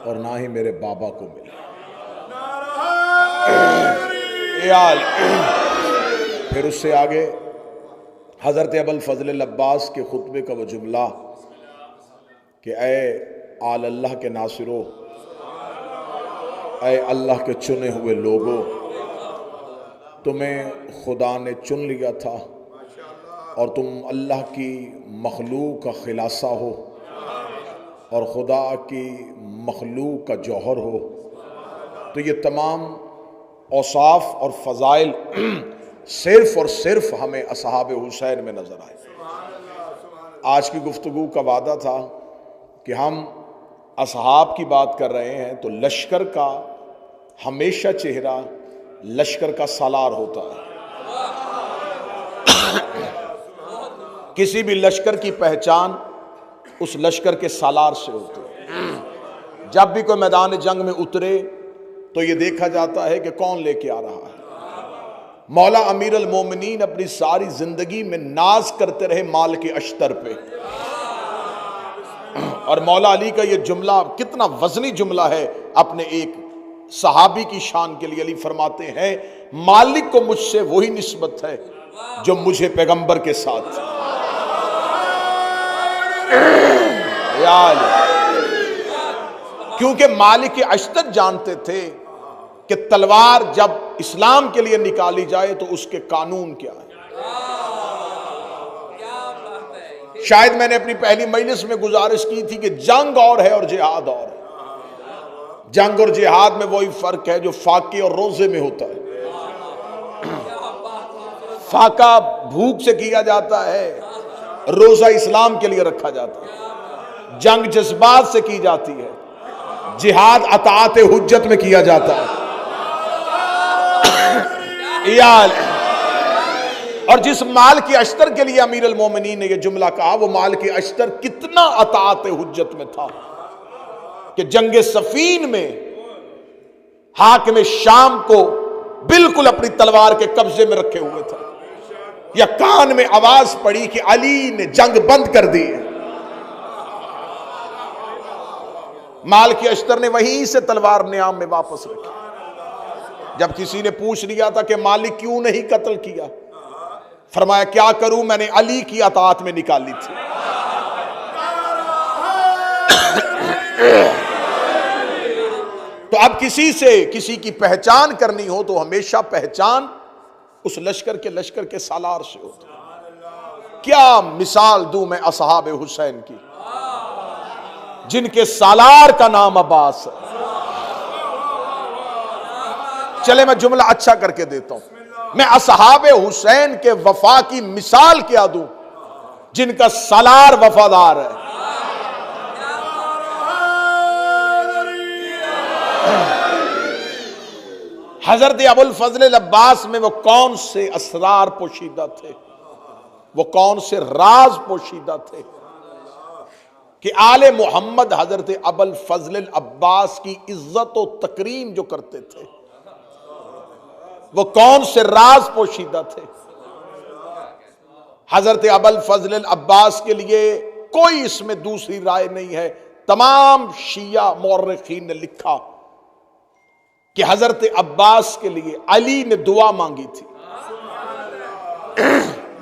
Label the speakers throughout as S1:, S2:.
S1: اور نہ ہی میرے بابا کو ملی۔ پھر اس سے آگے حضرت ابوالفضل العباس کے خطبے کا وہ جملہ کہ اے آل اللہ کے ناصرو، اے اللہ کے چنے ہوئے لوگوں، تمہیں خدا نے چن لیا تھا اور تم اللہ کی مخلوق کا خلاصہ ہو اور خدا کی مخلوق کا جوہر ہو، تو یہ تمام اوصاف اور فضائل صرف اور صرف ہمیں اصحاب حسین میں نظر آئے۔ آج کی گفتگو کا وعدہ تھا کہ ہم اصحاب کی بات کر رہے ہیں تو لشکر کا ہمیشہ چہرہ لشکر کا سالار ہوتا ہے۔ کسی بھی لشکر کی پہچان اس لشکر کے سالار سے ہوتی ہے۔ جب بھی کوئی میدان جنگ میں اترے تو یہ دیکھا جاتا ہے کہ کون لے کے آ رہا ہے۔ مولا امیر المومنین اپنی ساری زندگی میں ناز کرتے رہے مال کے اشتر پہ، اور مولا علی کا یہ جملہ کتنا وزنی جملہ ہے اپنے ایک صحابی کی شان کے لیے۔ علی فرماتے ہیں مالک کو مجھ سے وہی نسبت ہے جو مجھے پیغمبر کے ساتھ۔ یا علی، کیونکہ مالک اشتر جانتے تھے کہ تلوار جب اسلام کے لیے نکالی جائے تو اس کے قانون کیا ہے۔ شاید میں نے اپنی پہلی مجلس میں گزارش کی تھی کہ جنگ اور ہے اور جہاد اور ہے۔ جنگ اور جہاد میں وہی فرق ہے جو فاقے اور روزے میں ہوتا ہے۔ فاقہ بھوک سے کیا جاتا ہے، روزہ اسلام کے لیے رکھا جاتا ہے۔ جنگ جذبات سے کی جاتی ہے، جہاد اطاعت حجت میں کیا جاتا ہے۔ اور جس مال کی اشتر کے لیے امیر المومنین نے یہ جملہ کہا، وہ مال کی اشتر کتنا اطاعت حجت میں تھا کہ جنگ صفین میں حاکم شام کو بالکل اپنی تلوار کے قبضے میں رکھے ہوئے تھا، یا کان میں آواز پڑی کہ علی نے جنگ بند کر دی۔ مال کی اشتر نے وہیں سے تلوار نیام میں واپس رکھی۔ جب کسی نے پوچھ لیا تھا کہ مالک کیوں نہیں قتل کیا، فرمایا کیا کروں، میں نے علی کی اطاعت میں نکالی تھی۔ تو اب کسی سے کسی کی پہچان کرنی ہو تو ہمیشہ پہچان اس لشکر کے سالار سے ہوتی ہے۔ کیا مثال دوں میں اصحاب حسین کی، جن کے سالار کا نام عباس ہے۔ چلے میں جملہ اچھا کر کے دیتا ہوں، میں اصحاب حسین کے وفا کی مثال کیا دوں جن کا سالار وفادار ہے۔ حضرت ابوالفضل العباس میں وہ کون سے اسرار پوشیدہ تھے، وہ کون سے راز پوشیدہ تھے کہ آل محمد حضرت ابوالفضل العباس کی عزت و تکریم جو کرتے تھے، وہ کون سے راز پوشیدہ تھے۔ حضرت ابوالفضل العباس کے لیے کوئی اس میں دوسری رائے نہیں ہے۔ تمام شیعہ مورخین نے لکھا کہ حضرت عباس کے لیے علی نے دعا مانگی تھی،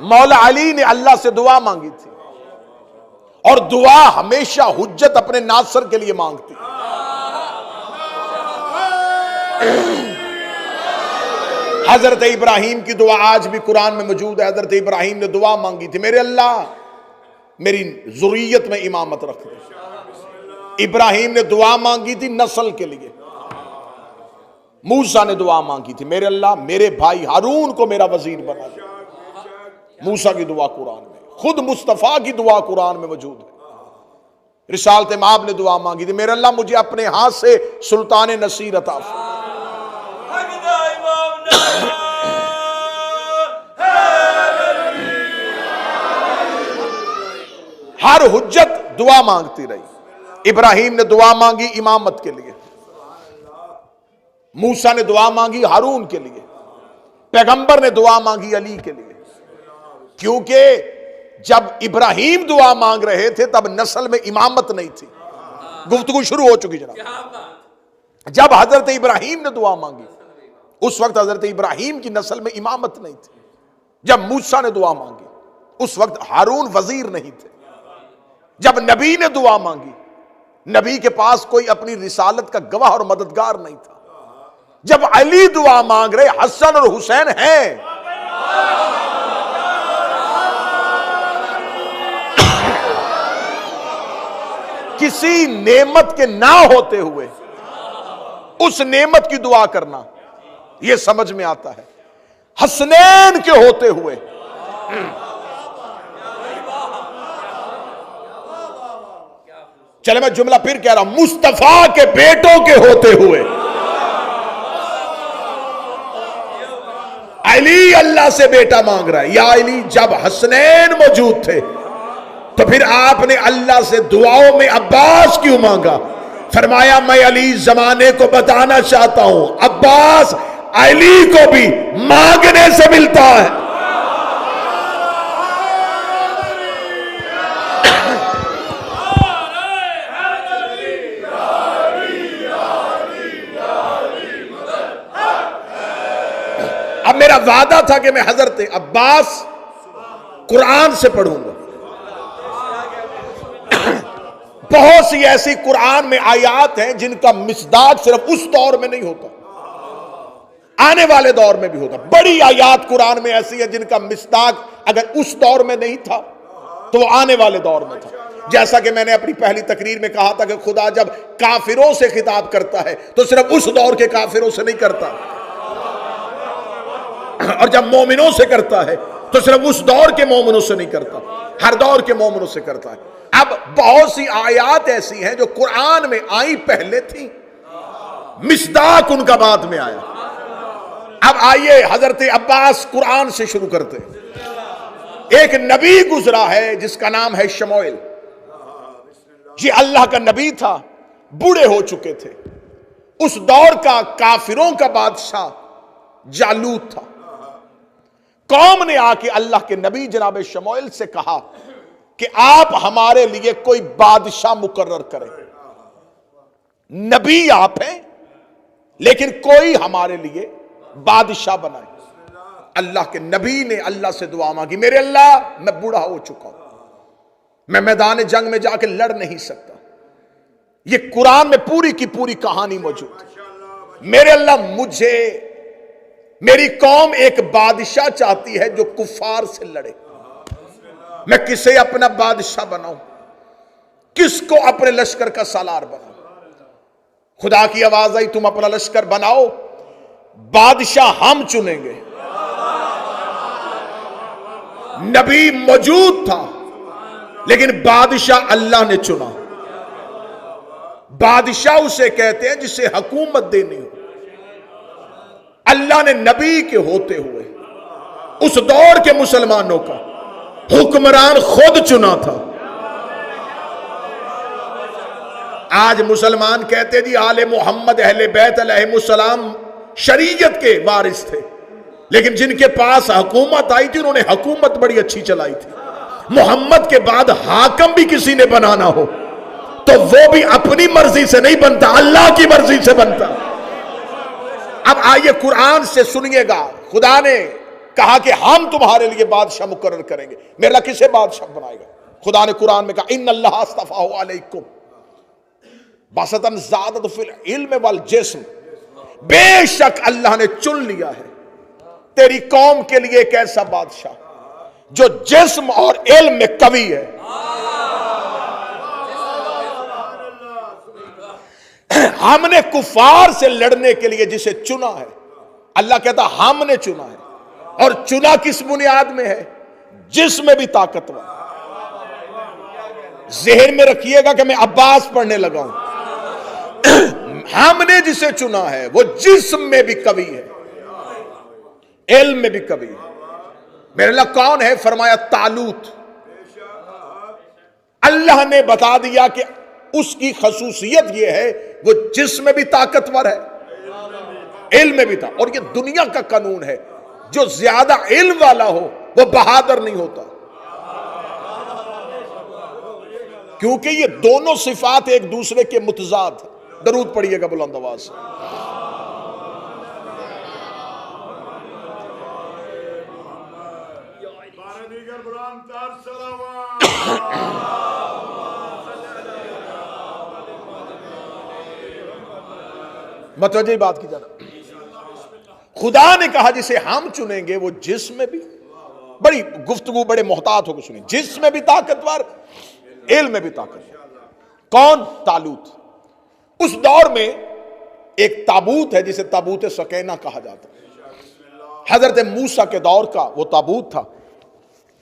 S1: مولا علی نے اللہ سے دعا مانگی تھی، اور دعا ہمیشہ حجت اپنے ناصر کے لیے مانگتی۔ حضرت ابراہیم کی دعا آج بھی قرآن میں موجود ہے۔ حضرت ابراہیم نے دعا مانگی تھی، میرے اللہ میری ذریت میں امامت رکھ دے۔ ابراہیم نے دعا مانگی تھی نسل کے لیے۔ موسیٰ نے دعا مانگی تھی، میرے اللہ میرے بھائی ہارون کو میرا وزیر بنا دے۔ موسیٰ کی دعا قرآن میں، خود مصطفیٰ کی دعا قرآن میں موجود ہے۔ رسالت مآب نے دعا مانگی تھی، میرے اللہ مجھے اپنے ہاتھ سے سلطان نصیر عطا فرما۔ ہر حجت دعا مانگتی رہی۔ ابراہیم نے دعا مانگی امامت کے لیے، موسیٰ نے دعا مانگی ہارون کے لیے، پیغمبر نے دعا مانگی علی کے لیے، کیونکہ جب ابراہیم دعا مانگ رہے تھے تب نسل میں امامت نہیں تھی۔ گفتگو شروع ہو چکی جناب۔ جب حضرت ابراہیم نے دعا مانگی اس وقت حضرت ابراہیم کی نسل میں امامت نہیں تھی۔ جب موسیٰ نے دعا مانگی اس وقت ہارون وزیر نہیں تھے۔ جب نبی نے دعا مانگی نبی کے پاس کوئی اپنی رسالت کا گواہ اور مددگار نہیں تھا۔ جب علی دعا مانگ رہے حسن اور حسین ہیں۔ کسی نعمت کے نہ ہوتے ہوئے اس نعمت کی دعا کرنا یہ سمجھ میں آتا ہے۔ حسنین کے ہوتے ہوئے چلے میں جملہ پھر کہہ رہا ہوں، مصطفیٰ کے بیٹوں کے ہوتے ہوئے علی اللہ سے بیٹا مانگ رہا ہے۔ یا علی، جب حسنین موجود تھے تو پھر آپ نے اللہ سے دعاؤں میں عباس کیوں مانگا؟ فرمایا میں علی زمانے کو بتانا چاہتا ہوں عباس علی کو بھی مانگنے سے ملتا ہے۔ اب میرا وعدہ تھا کہ میں حضرت عباس قرآن سے پڑھوں گا۔ بہت سی ایسی قرآن میں آیات ہیں جن کا مصداق صرف اس دور میں نہیں ہوتا، آنے والے دور میں بھی ہوتا۔ بڑی آیات قرآن میں ایسی ہیں جن کا مصداق اگر اس دور میں نہیں تھا تو وہ آنے والے دور میں تھا۔ جیسا کہ میں نے اپنی پہلی تقریر میں کہا تھا کہ خدا جب کافروں سے خطاب کرتا ہے تو صرف اس دور کے کافروں سے نہیں کرتا، اور جب مومنوں سے کرتا ہے تو صرف اس دور کے مومنوں سے نہیں کرتا، ہر دور کے مومنوں سے کرتا ہے۔ اب بہت سی آیات ایسی ہیں جو قرآن میں آئی پہلے تھی، مصداق ان کا بعد میں آیا۔ اب آئیے حضرت عباس قرآن سے شروع کرتے ہیں۔ ایک نبی گزرا ہے جس کا نام ہے شموئیل۔ یہ اللہ کا نبی تھا، بوڑھے ہو چکے تھے۔ اس دور کا کافروں کا بادشاہ جالوت تھا۔ قوم نے آ کے اللہ کے نبی جناب شموئیل سے کہا کہ آپ ہمارے لیے کوئی بادشاہ مقرر کریں۔ نبی آپ ہیں لیکن کوئی ہمارے لیے بادشاہ بنائے۔ اللہ کے نبی نے اللہ سے دعا مانگی، میرے اللہ میں بوڑھا ہو چکا ہوں، میں میدان جنگ میں جا کے لڑ نہیں سکتا۔ یہ قرآن میں پوری کی پوری کہانی موجود ہے۔ میرے اللہ مجھے، میری قوم ایک بادشاہ چاہتی ہے جو کفار سے لڑے، میں کسے اپنا بادشاہ بناؤں، کس کو اپنے لشکر کا سالار بناؤں؟ خدا کی آواز آئی تم اپنا لشکر بناؤ، بادشاہ ہم چنیں گے۔ نبی موجود تھا لیکن بادشاہ اللہ نے چنا۔ بادشاہ اسے کہتے ہیں جسے حکومت دینی ہو۔ اللہ نے نبی کے ہوتے ہوئے اس دور کے مسلمانوں کا حکمران خود چنا تھا۔ آج مسلمان کہتے جی آل محمد اہل بیت علیہم السلام شریعت کے وارث تھے، لیکن جن کے پاس حکومت آئی تھی انہوں نے حکومت بڑی اچھی چلائی تھی۔ محمد کے بعد حاکم بھی کسی نے بنانا ہو تو وہ بھی اپنی مرضی سے نہیں بنتا، اللہ کی مرضی سے بنتا۔ اب آئیے قرآن سے سنیے گا، خدا نے کہا کہ ہم تمہارے لیے بادشاہ مقرر کریں گے۔ میرے اللہ کسے بادشاہ بنائے گا؟ خدا نے قرآن میں کہا ان اللہ اصطفیٰ علیکم بسطاً زیادت فی العلم والجسم، بے شک اللہ نے چن لیا ہے تیری قوم کے لیے ایک ایسا بادشاہ جو جسم اور علم میں قوی ہے۔ ہم نے کفار سے لڑنے کے لیے جسے چنا ہے، اللہ کہتا ہم نے چنا ہے، اور چنا کس بنیاد میں ہے؟ جسم میں بھی طاقتور۔ ذہن میں رکھیے گا کہ میں عباس پڑھنے لگا ہوں۔ ہم نے جسے چنا ہے وہ جسم میں بھی قوی ہے، علم میں بھی قوی ہے۔ میرے اللہ کون ہے؟ فرمایا طالوت۔ اللہ نے بتا دیا کہ اس کی خصوصیت یہ ہے وہ جسم میں بھی طاقتور ہے، علم میں بھی تھا۔ اور یہ دنیا کا قانون ہے، جو زیادہ علم والا ہو وہ بہادر نہیں ہوتا، کیونکہ یہ دونوں صفات ایک دوسرے کے متضاد ہیں۔ درود پڑھیے گا بلند آواز سے۔ متوجہ بات کی جانا، خدا نے کہا جسے ہم چنیں گے وہ جسم میں بھی، بڑی گفتگو بڑے محتاط ہو کے سنیں، جسم میں بھی طاقتور، علم میں بھی طاقتور۔ کون؟ طالوت۔ اس دور میں ایک تابوت ہے جسے تابوت سکینہ کہا جاتا ہے، حضرت موسیٰ کے دور کا وہ تابوت تھا۔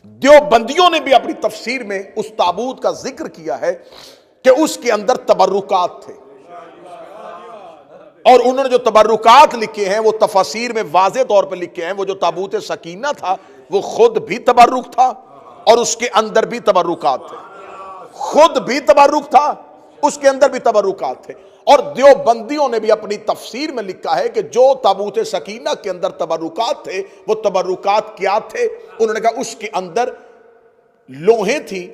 S1: دیوبندیوں نے بھی اپنی تفسیر میں اس تابوت کا ذکر کیا ہے کہ اس کے اندر تبرکات تھے، اور انہوں نے جو تبرکات لکھے ہیں وہ تفاسیر میں واضح طور پر لکھے ہیں۔ وہ جو تابوت سکینہ تھا وہ خود بھی تبرک تھا اور اس کے اندر بھی تبرکات تھے، خود بھی تبرک تھا، اس کے اندر بھی تبرکات تھے۔ اور دیوبندیوں نے بھی اپنی تفسیر میں لکھا ہے کہ جو تابوت سکینہ کے اندر تبرکات تھے وہ تبرکات کیا تھے؟ انہوں نے کہا اس کے اندر لوہے تھی،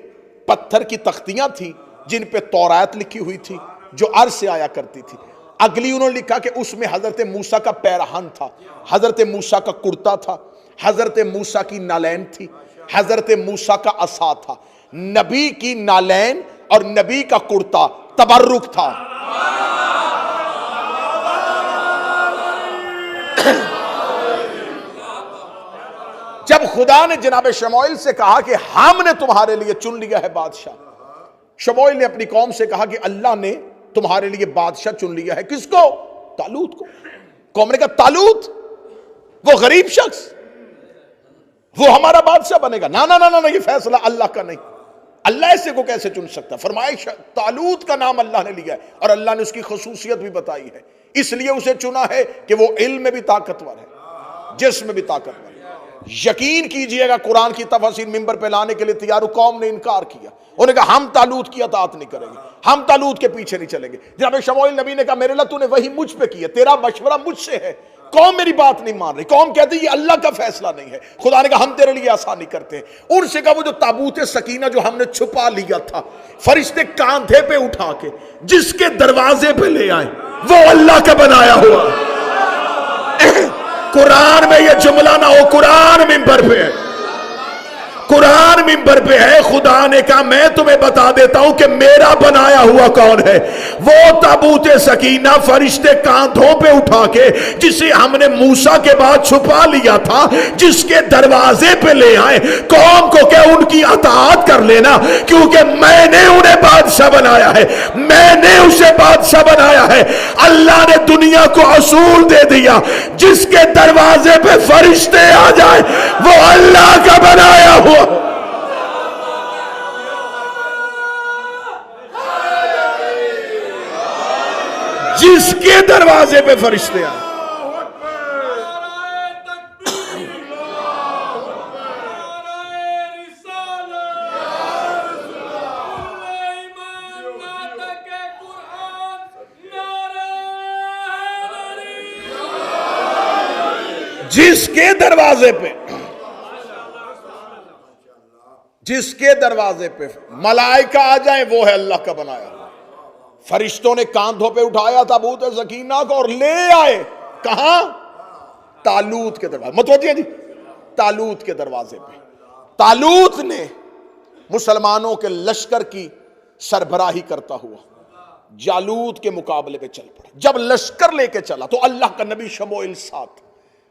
S1: پتھر کی تختیاں تھی جن پہ تورات لکھی ہوئی تھی جو عرش سے آیا کرتی تھی۔ اگلی انہوں نے لکھا کہ اس میں حضرت موسیٰ کا پیرہن تھا، حضرت موسیٰ کا کرتا تھا، حضرت موسیٰ کی نالین تھی، حضرت موسیٰ کا عصا تھا۔ نبی کی نالین اور نبی کا کرتا تبرک تھا۔ جب خدا نے جناب شموئیل سے کہا کہ ہم نے تمہارے لیے چن لیا ہے بادشاہ، شموئیل نے اپنی قوم سے کہا کہ اللہ نے تمہارے لیے بادشاہ چن لیا ہے۔ کس کو؟ طالوت کو۔ قوم نے کہا طالوت وہ غریب شخص وہ ہمارا بادشاہ بنے گا؟ نہ یہ فیصلہ اللہ کا نہیں، اللہ ایسے کو کیسے چن سکتا؟ فرمائے طالوت کا نام اللہ نے لیا ہے اور اللہ نے اس کی خصوصیت بھی بتائی ہے، اس لیے اسے چنا ہے کہ وہ علم میں بھی طاقتور ہے، جسم میں بھی طاقتور ہے۔ یقین کیجئے گا قرآن کی تفاسیر ممبر پہ لانے کے لیے تیار قوم نے انکار کیا، انہوں نے کہا ہم طالوت کی اطاعت نہیں کریں گے، ہم طالوت کے پیچھے نہیں چلیں گے۔ جناب شموئیل نبی نے کہا میرے اللہ تو نے وہی مجھ پہ کی ہے، تیرا مشورہ مجھ سے ہے، قوم میری بات نہیں مان رہی، قوم کہتی یہ اللہ کا فیصلہ نہیں ہے۔ خدا نے کہا ہم تیرے لیے آسانی کرتے ہیں۔ ان سے کہا وہ جو تابوت سکینہ جو ہم نے چھپا لیا تھا فرشتے کاندھے پہ اٹھا کے جس کے دروازے پہ لے آئے وہ اللہ کا بنایا ہوا۔ قرآن میں یہ جملہ نہ ہو، قرآن ممبر پہ ہے، قرآن ممبر پہ ہے۔ خدا نے کہا میں تمہیں بتا دیتا ہوں کہ میرا بنایا ہوا کون ہے۔ وہ تابوت سکینہ فرشتے کاندھوں پہ اٹھا کے جسے ہم نے موسیٰ کے بعد چھپا لیا تھا جس کے دروازے پہ لے آئے، قوم کو کہ ان کی اطاعت کر لینا کیونکہ میں نے انہیں بادشاہ بنایا ہے، میں نے اسے بادشاہ بنایا ہے۔ اللہ نے دنیا کو اصول دے دیا، جس کے دروازے پہ فرشتے آ جائیں وہ اللہ کا بنایا ہوا۔ جس کے دروازے پہ فرشتے آئے۔ جس کے دروازے پہ، جس کے دروازے پہ ملائکہ آ جائیں وہ ہے اللہ کا بنایا۔ فرشتوں نے کاندھوں پہ اٹھایا تابوت سکینہ کو اور لے آئے کہاں؟ طالوت کے دروازے۔ متوجہ جی، طالوت کے دروازے پہ۔ طالوت نے مسلمانوں کے لشکر کی سربراہی کرتا ہوا جالوت کے مقابلے پہ چل پڑا۔ جب لشکر لے کے چلا تو اللہ کا نبی شموئیل ساتھ،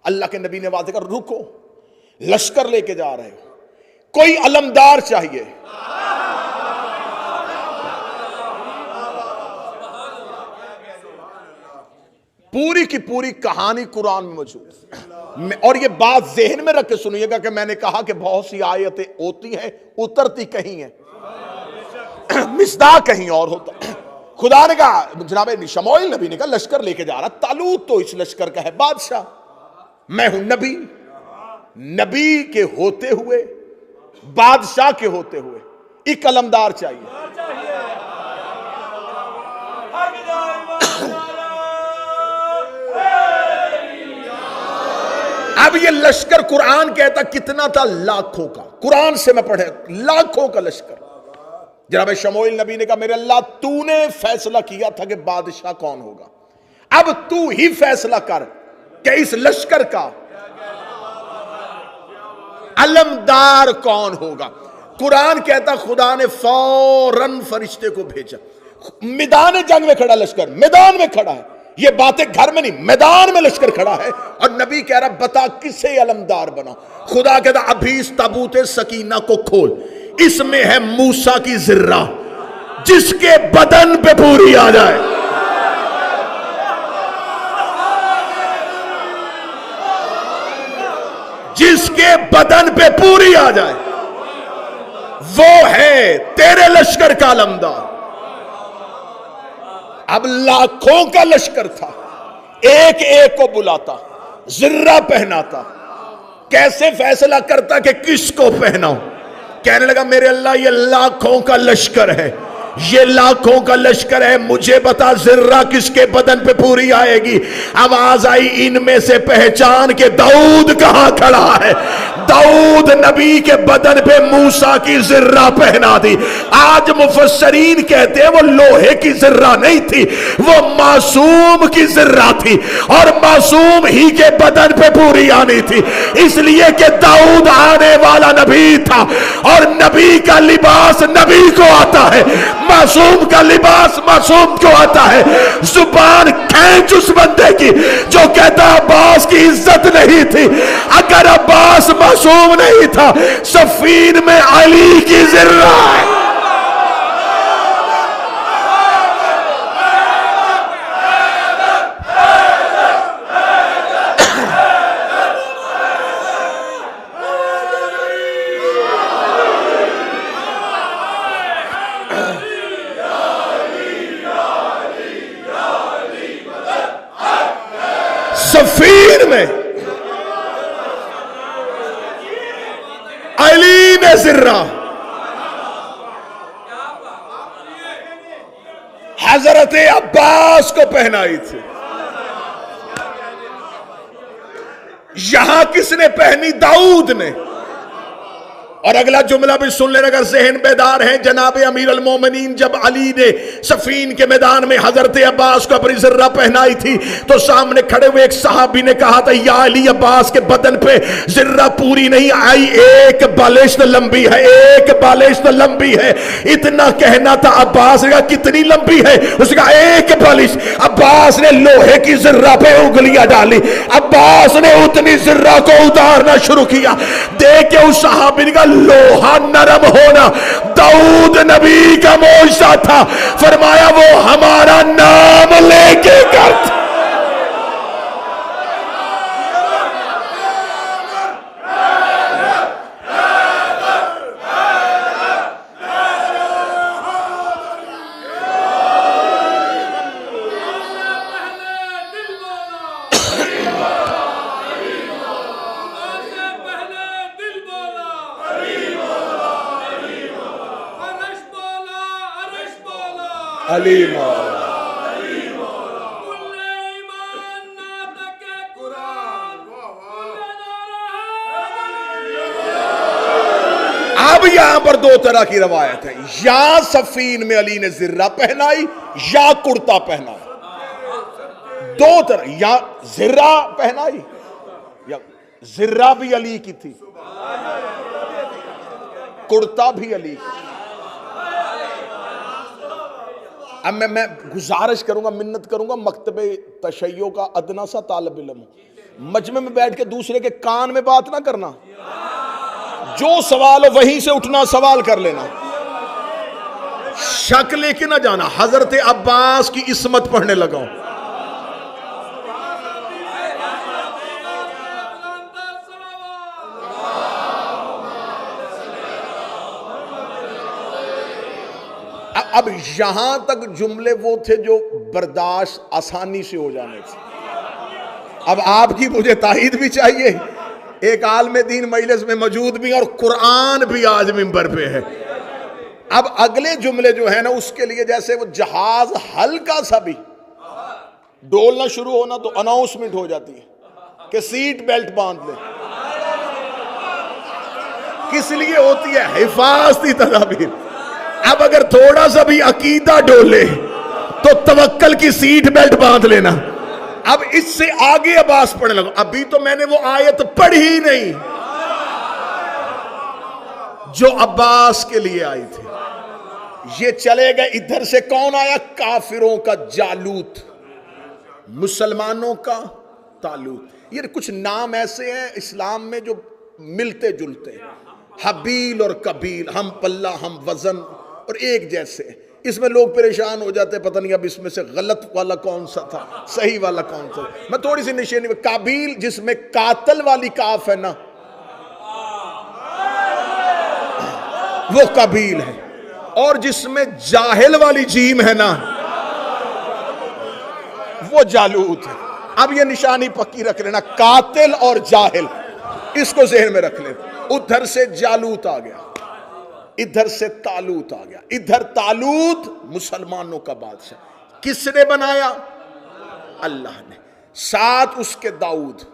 S1: اللہ کے نبی نے واضح کر رکو، لشکر لے کے جا رہے ہو، کوئی علمدار چاہیے۔ پوری کی پوری کہانی قرآن میں موجود ہے، اور یہ بات ذہن میں رکھ کے سنیے گا کہ میں نے کہا کہ بہت سی آیتیں ہوتی ہیں اترتی کہیں ہیں، مصداق کہیں اور ہوتا ہے۔ خدا نے کہا، جناب شموئیل نبی نے کہا لشکر لے کے جا رہا، طالوت تو اس لشکر کا ہے بادشاہ، میں ہوں نبی، نبی کے ہوتے ہوئے، بادشاہ کے ہوتے ہوئے ایک علمدار چاہیے۔ اب یہ لشکر قرآن کہتا کتنا تھا؟ لاکھوں کا۔ قرآن سے میں پڑھے لاکھوں کا لشکر، جناب شموئیل نبی نے کہا میرے اللہ تو نے فیصلہ کیا تھا کہ بادشاہ کون ہوگا، اب تو ہی فیصلہ کر کہ اس لشکر کا علمدار کون ہوگا۔ قرآن کہتا خدا نے فوراً فرشتے کو بھیجا، میدان جنگ میں کھڑا لشکر، میدان میں کھڑا ہے، یہ باتیں گھر میں نہیں، میدان میں لشکر کھڑا ہے، اور نبی کہہ رہا بتا کسے علمدار بنا۔ خدا کہتا ابھی اس تابوت سکینہ کو کھول، اس میں ہے موسیٰ کی ذرہ، جس کے بدن پہ پوری آ جائے۔ جس کے بدن پہ پوری آ جائے وہ ہے تیرے لشکر کا علمدار۔ اب لاکھوں کا لشکر تھا، ایک ایک کو بلاتا، ذرہ پہناتا، کیسے فیصلہ کرتا کہ کس کو پہناؤں؟ کہنے لگا میرے اللہ یہ لاکھوں کا لشکر ہے، یہ لاکھوں کا لشکر ہے، مجھے بتا ذرہ کس کے بدن پہ پوری آئے گی؟ آواز آئی ان میں سے پہچان کے داؤد کہاں کھڑا ہے۔ داؤد نبی کے بدن پہ موسیٰ کی ذرہ پہنا دی۔ آج مفسرین کہتے ہیں وہ لوہے کی ذرہ نہیں تھی، وہ معصوم کی ذرہ تھی، اور معصوم ہی کے بدن پہ پوری آنی تھی، اس لیے کہ داؤد آنے والا نبی تھا، اور نبی کا لباس نبی کو آتا ہے، معصوم کا لباس معصوم کو آتا ہے۔ زبان کھینچ اس بندے کی جو کہتا عباس کی عزت نہیں تھی، اگر عباس معصوم نہیں تھا، صفین میں علی کی ذرہ ہے۔ صفین میں علی نے ذرہ حضرت عباس کو پہنائی تھی۔ یہاں کس نے پہنی؟ داؤد نے۔ اور اگلا جملہ بھی سن لینا اگر ذہن بیدار ہیں، جناب امیر المومنین جب علی نے صفین کے میدان میں حضرت عباس کو اپنی ذرہ پہنائی تھی تو سامنے کھڑے ہوئے ایک صحابی نے کہا تھا یا علی عباس کے بدن پہ ذرہ پوری نہیں آئی، ایک بالشت لمبی ہے، ایک بالشت لمبی ہے۔ اتنا کہنا تھا، عباس نے کہا کتنی لمبی ہے؟ اس نے کہا ایک بالشت۔ عباس نے لوہے کی ذرہ پہ انگلیاں ڈالی، عباس نے اتنی ذرہ کو اتارنا شروع کیا۔ دیکھ کے اس صحابی نے کہا لوہا نرم ہونا داؤد نبی کا معجزہ تھا، فرمایا وہ ہمارا نام لے کے کرتا۔ علی اب یہاں پر دو طرح کی روایت ہے، یا صفین میں علی نے ذرہ پہنائی یا کرتا پہنایا، دو طرح، یا ذرہ پہنائی یا ذرہ بھی علی کی تھی، کرتا بھی علی کی۔ اب میں گزارش کروں گا، منت کروں گا، مکتب تشیع کا ادنا سا طالب علم ہوں، مجمع میں بیٹھ کے دوسرے کے کان میں بات نہ کرنا، جو سوال ہو وہیں سے اٹھنا سوال کر لینا، شک لے کے نہ جانا۔ حضرت عباس کی عصمت پڑھنے لگا ہوں، اب یہاں تک جملے وہ تھے جو برداشت آسانی سے ہو جانے تھے۔ اب آپ کی مجھے تائید بھی چاہیے، ایک عالم دین مجلس میں موجود بھی اور قرآن بھی آج منبر پہ ہے۔ اب اگلے جملے جو ہے نا اس کے لیے جیسے وہ جہاز ہلکا سا بھی ڈولنا شروع ہونا تو اناؤنسمنٹ ہو جاتی ہے کہ سیٹ بیلٹ باندھ لیں۔ کس لیے ہوتی ہے؟ حفاظتی تدابیر۔ اب اگر تھوڑا سا بھی عقیدہ ڈولے تو توکل کی سیٹ بیلٹ باندھ لینا. اب اس سے آگے عباس پڑھنے لگا. ابھی تو میں نے وہ آیت پڑھی ہی نہیں جو عباس کے لیے آئی تھی. یہ چلے گئے. ادھر سے کون آیا؟ کافروں کا جالوت، مسلمانوں کا طالوت. یہ کچھ نام ایسے ہیں اسلام میں جو ملتے جلتے ہیں. حبیل اور کبیل، ہم پلہ ہم وزن اور ایک جیسے. اس میں لوگ پریشان ہو جاتے ہیں، پتہ نہیں اب اس میں سے غلط والا کون سا تھا، صحیح والا کون سا. میں تھوڑی سی نشانی. کابیل جس میں قاتل والی کاف ہے نا، وہ کابیل ہے. اور جس میں جاہل والی جیم ہے نا، وہ جالوت ہے. اب یہ نشانی پکی رکھ لینا، قاتل اور جاہل، اس کو ذہن میں رکھ لیں. ادھر سے جالوت آ گیا، ادھر سے طالوت آ گیا. ادھر طالوت مسلمانوں کا بادشاہ. کس نے بنایا؟ اللہ نے. ساتھ اس کے داؤد،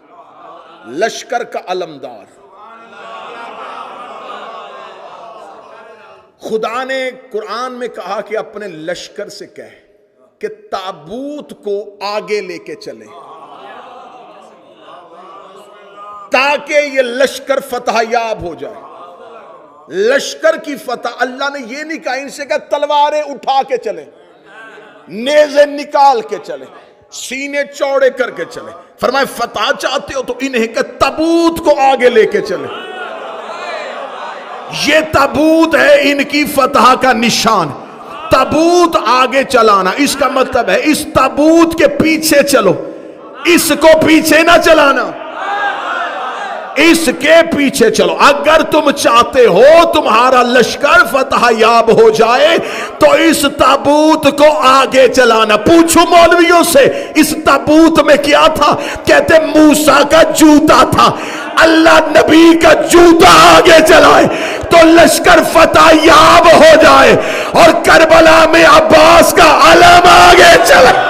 S1: لشکر کا علمدار. خدا نے قرآن میں کہا کہ اپنے لشکر سے کہے کہ تابوت کو آگے لے کے چلے تاکہ یہ لشکر فتح یاب ہو جائے. لشکر کی فتح اللہ نے یہ نہیں کہا ان سے کہ تلواریں اٹھا کے چلے، نیزے نکال کے چلے، سینے چوڑے کر کے چلے. فرمائے فتح چاہتے ہو تو انہیں کہ تابوت کو آگے لے کے چلے. یہ تابوت ہے ان کی فتح کا نشان. تابوت آگے چلانا، اس کا مطلب ہے اس تابوت کے پیچھے چلو، اس کو پیچھے نہ چلانا، اس کے پیچھے چلو. اگر تم چاہتے ہو تمہارا لشکر فتح یاب ہو جائے تو اس تابوت کو آگے چلانا. پوچھو مولویوں سے اس تابوت میں کیا تھا؟ کہتے موسیٰ کا جوتا تھا. اللہ نبی کا جوتا آگے چلائے تو لشکر فتح یاب ہو جائے، اور کربلا میں عباس کا علم آگے چلے.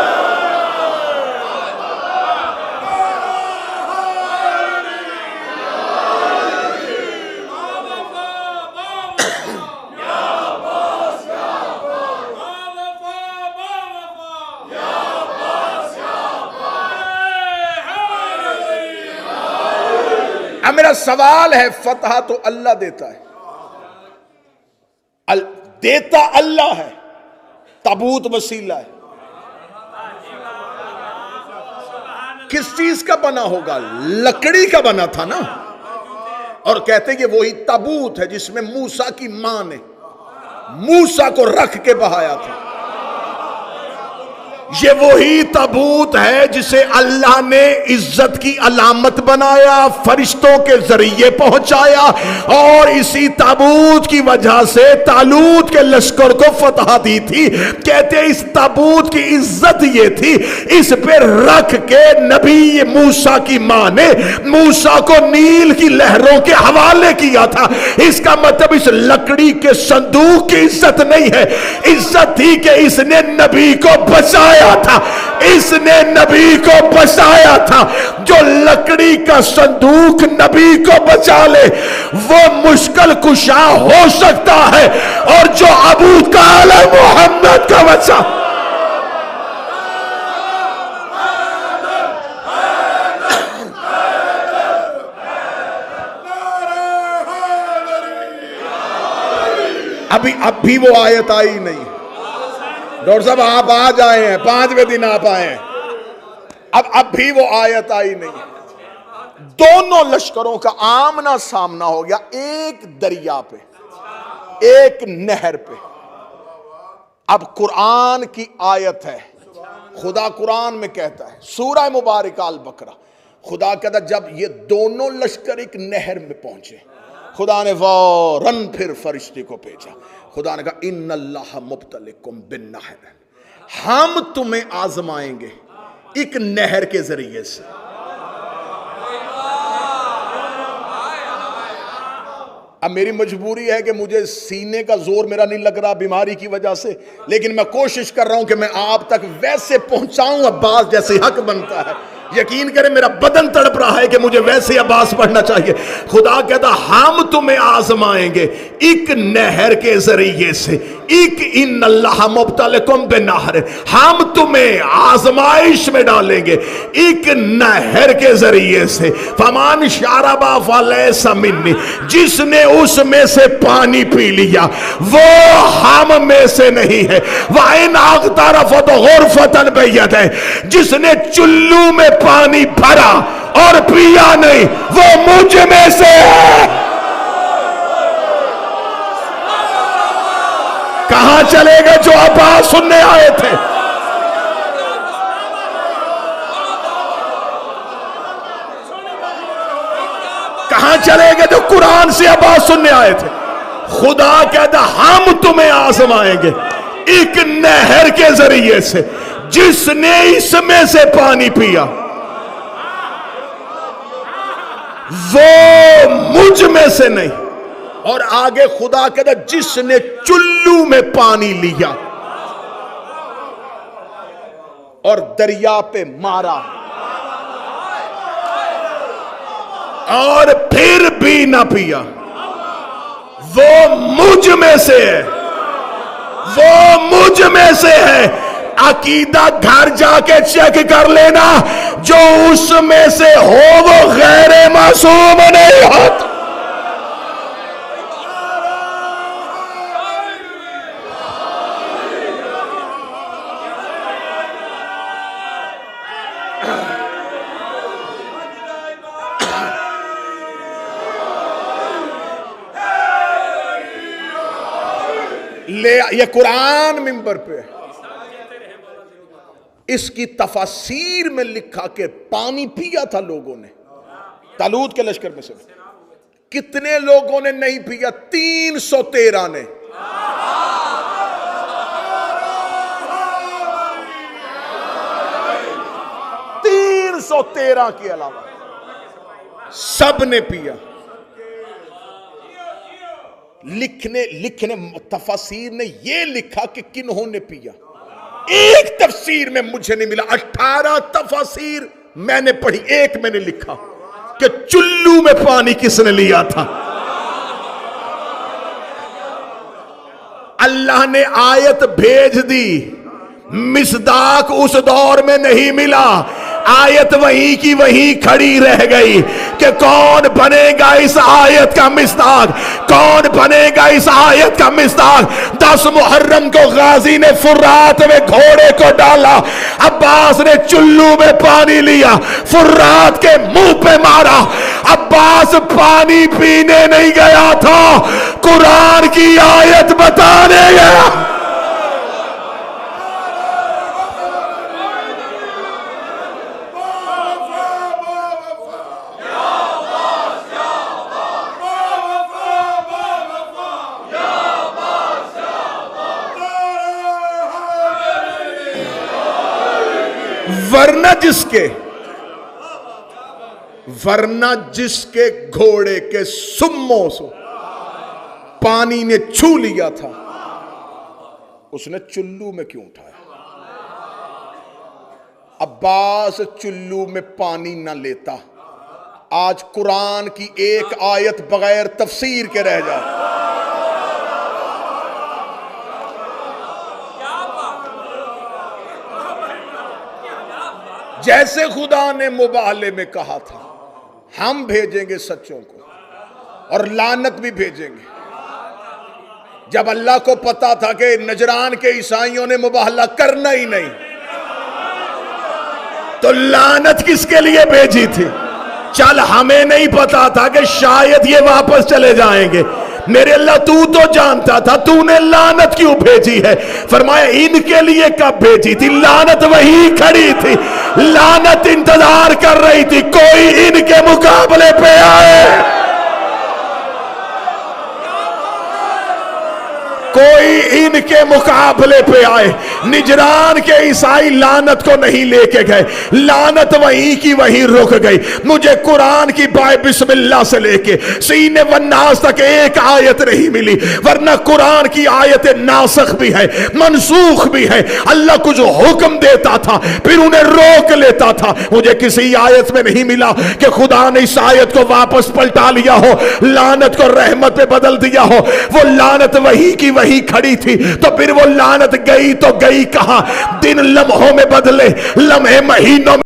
S1: اب میرا سوال ہے، فتح تو اللہ دیتا ہے، دیتا اللہ ہے، تابوت وسیلہ ہے. کس چیز کا بنا ہوگا؟ لکڑی کا بنا تھا نا. اور کہتے ہیں کہ وہی تابوت ہے جس میں موسیٰ کی ماں نے موسیٰ کو رکھ کے بہایا تھا. یہ وہی تابوت ہے جسے اللہ نے عزت کی علامت بنایا، فرشتوں کے ذریعے پہنچایا، اور اسی تابوت کی وجہ سے طالوت کے لشکر کو فتح دی تھی. کہتے ہیں اس تابوت کی عزت یہ تھی، اس پہ رکھ کے نبی موسیٰ کی ماں نے موسیٰ کو نیل کی لہروں کے حوالے کیا تھا. اس کا مطلب اس لکڑی کے صندوق کی عزت نہیں ہے، عزت تھی کہ اس نے نبی کو بچایا تھا، اس نے نبی کو بچایا تھا. جو لکڑی کا صندوق نبی کو بچا لے وہ مشکل کشا ہو سکتا ہے، اور جو ابو طالب محمد کا بچا. اب بھی وہ آیت آئی نہیں. ڈاکٹر صاحب آپ آ جائے ہیں، 5ویں دن آپ آئے ہیں، اب بھی وہ آیت آئی نہیں. دونوں لشکروں کا آمنا سامنا ہو گیا ایک دریا پہ، ایک نہر پہ. اب قرآن کی آیت ہے، خدا قرآن میں کہتا ہے سورہ مبارکہ البقرہ، خدا کہتا ہے جب یہ دونوں لشکر ایک نہر میں پہنچے، خدا نے فوراً پھر فرشتے کو بھیجا. خدا نے کہا ان اللہ مبتلیکم بالنہر، ہم تمہیں آزمائیں گے ایک نہر کے ذریعے سے. اب میری مجبوری ہے کہ مجھے سینے کا زور میرا نہیں لگ رہا بیماری کی وجہ سے، لیکن میں کوشش کر رہا ہوں کہ میں آپ تک ویسے پہنچاؤں عباس جیسے حق بنتا ہے. یقین کریں میرا بدن تڑپ رہا ہے کہ مجھے ویسے عباس پڑھنا چاہیے. خدا کہتا ہم تمہیں آزمائیں گے ایک نہر کے ذریعے سے. ایک ان اللہ مبتلکم بنہر، ہم تمہیں آزمائش میں ڈالیں گے ایک نہر کے ذریعے سے، فمان شاربا فلیس منی، جس نے اس میں سے پانی پی لیا وہ ہم میں سے نہیں ہے، وَإِنْ اغْتَرَفَتْ غُرْفَةً بِيَدِهِ، جس نے چلو میں پانی بھرا اور پیا نہیں وہ مجھ میں سے ہے۔ کہاں چلے گئے جو آواز سننے آئے تھے؟ کہاں چلے گئے جو قرآن سے آواز سننے آئے تھے؟ خدا کہتا ہم تمہیں آزمائیں گے ایک نہر کے ذریعے سے، جس نے اس میں سے پانی پیا وہ مجھ میں سے نہیں۔ اور آگے خدا کہتا جس نے چلو میں پانی لیا اور دریا پہ مارا اور پھر بھی نہ پیا وہ مجھ میں سے ہے، وہ مجھ میں سے ہے۔ عقیدہ گھر جا کے چیک کر لینا، جو اس میں سے ہو وہ غیر معصوم نہیں ہوتا۔ یہ قرآن منبر پہ اس کی تفاسیر میں لکھا کہ پانی پیا تھا لوگوں نے، طالوت کے لشکر میں سے کتنے لوگوں نے نہیں پیا؟ 313 نے۔ 313 کے علاوہ سب نے پیا۔ لکھنے تفاسیر نے یہ لکھا کہ کنہوں نے پیا، ایک تفسیر میں مجھے نہیں ملا، 18 تفاسیر میں نے پڑھی، ایک میں نے لکھا کہ چلو میں پانی کس نے لیا تھا۔ اللہ نے آیت بھیج دی، مصداق اس دور میں نہیں ملا، آیت وہیں کی وہیں کھڑی رہ گئی کہ کون بنے گا اس آیت کا مصداق، کون بنے گا اس آیت کا مصداق۔ 10 محرم کو غازی نے فرات میں گھوڑے کو ڈالا، عباس نے چلو میں پانی لیا، فرات کے منہ پہ مارا، عباس پانی پینے نہیں گیا تھا، قرآن کی آیت بتانے گیا۔ ورنہ جس کے گھوڑے کے سموں سے پانی نے چھو لیا تھا اس نے چلو میں کیوں اٹھایا؟ عباس چلو میں پانی نہ لیتا، آج قرآن کی ایک آیت بغیر تفسیر کے رہ جائے۔ جیسے خدا نے مبالے میں کہا تھا ہم بھیجیں گے سچوں کو اور لعنت بھی بھیجیں گے، جب اللہ کو پتا تھا کہ نجران کے عیسائیوں نے مباہلہ کرنا ہی نہیں تو لعنت کس کے لیے بھیجی تھی؟ چل ہمیں نہیں پتا تھا کہ شاید یہ واپس چلے جائیں گے، میرے اللہ تو جانتا تھا، تو نے لعنت کیوں بھیجی ہے؟ فرمایا ان کے لیے کب بھیجی تھی؟ لعنت وہی کھڑی تھی، لعنت انتظار کر رہی تھی کوئی ان کے مقابلے پہ آئے، کوئی ان کے مقابلے پہ آئے۔ نجران کے عیسائی لعنت کو نہیں لے کے گئے، لعنت وہیں کی وہیں رک گئی۔ مجھے قرآن کی بائے بسم اللہ سے لے کے سینے والناس تک ایک آیت نہیں ملی، ورنہ قرآن کی آیت ناسخ بھی ہے منسوخ بھی ہے۔ اللہ کو جو حکم دیتا تھا پھر انہیں روک لیتا تھا۔ مجھے کسی آیت میں نہیں ملا کہ خدا نے اس آیت کو واپس پلٹا لیا ہو، لعنت کو رحمت پہ بدل دیا ہو۔ وہ لعنت وہی کی نہیں کھڑی تھی تو پھر وہ لعنت گئی تو گئی کہاں؟ دن لمحوں میں بدلے، لمحے مہینوں میں